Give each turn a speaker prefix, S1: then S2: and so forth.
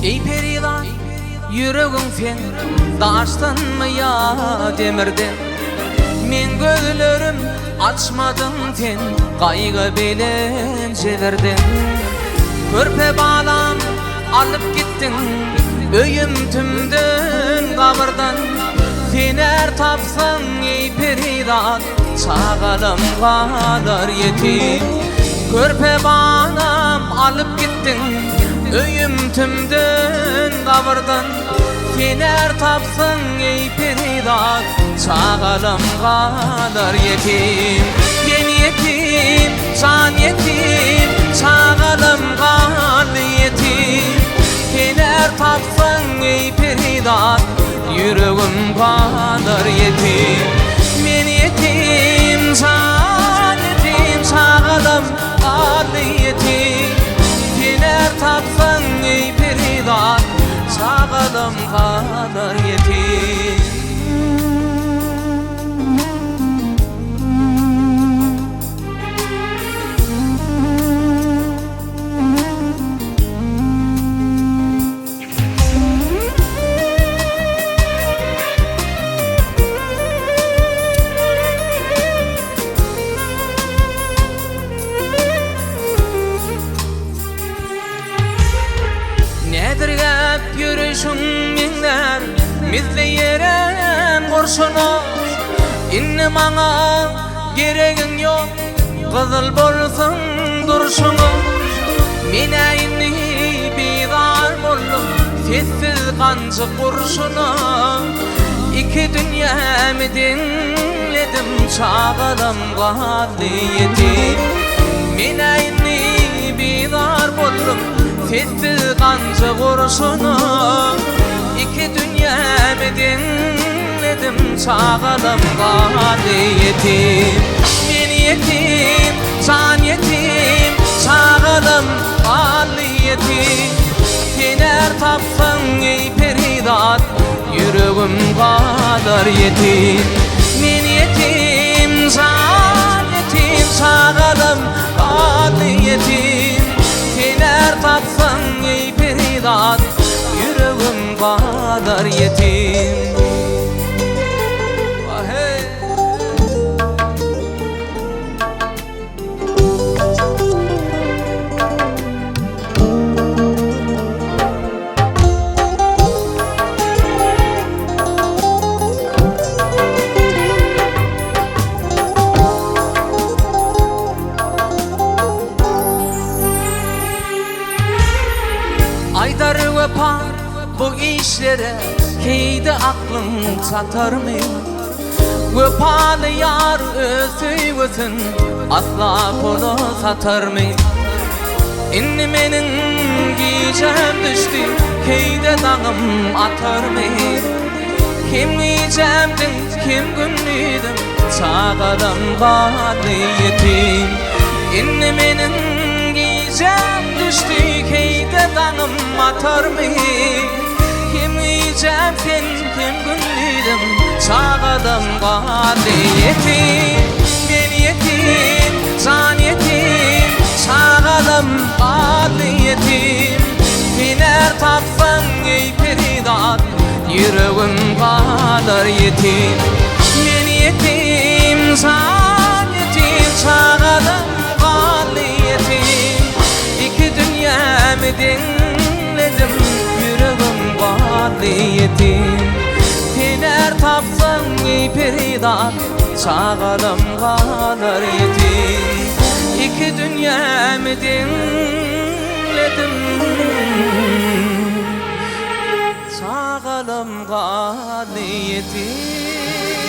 S1: Ey peridan, yüreğin fen, daştan mı ya demirden? Men gözlerim açmadım ten, kaygı bilen jelerden. Körpe balam alıp gittin, öyüm tümden kabırdan. Fener tapsan ey peridan, çağalım kalar yetim. Körpe balam alıp gittin, öyüm tümden kabırdan. Fener tapsan ey peridan, çağalım kalar yetim. Ben yetim, can yetim, çağalım kalar yetim. Fener tapsan ey peridan, yüreğim kalar yetim. Men yetim, can yetim, çağalım kalar yetim. Fener tapsan ey peridan, çağalım kalar yetim. Nedir gap yürüyüşün minler, mizleyeren kurşunu. İnni bana geregin yok, kızıl bolsun duruşunu. Mine inni bidar boldum, sessiz kancı kurşunu. İki dünyamı dinledim, çağalım kalı yetim. Mine inni bidar boldum, sessiz kancı kurşunu. İki dünyamı dinledim, çağalım kalı yetim. Men yetim, can yetim, çağalım kalı yetim. Fener tapsan ey peridan, yüreğim kalar yetim. Men yetim, can yetim, çağalım kalı yetim. Fener tapsan ey peridan, yüreğim kalar yetim. Aydar öpar bu işlere, keyde aklım satar mı? Öpalı yar özüyüsün, asla kolu satar mı? İnni menin giyeceğim düştü, keyde dağım atar mı? Kim giyeceğimdin, kim günlüydüm, çağalım kalı yetim. İnni menin giyeceğim düştü, keyde dağım atar mı? Kim yiyeceğim sen, kim günlüydüm, çağalım kalı yetim. Ben yetim, can yetim, çağalım kalı yetim. Fener tapsan ey peridan, yüreğim kalar yetim. Ben yetim, can yetim, çağalım kalı yetim. İki dünyamı dinledim, yüreğim kalı yetim. Fener tapsan ey peridan, çağalım kalar yetim. İki dünyamı dinledim, çağalım kalı yetim.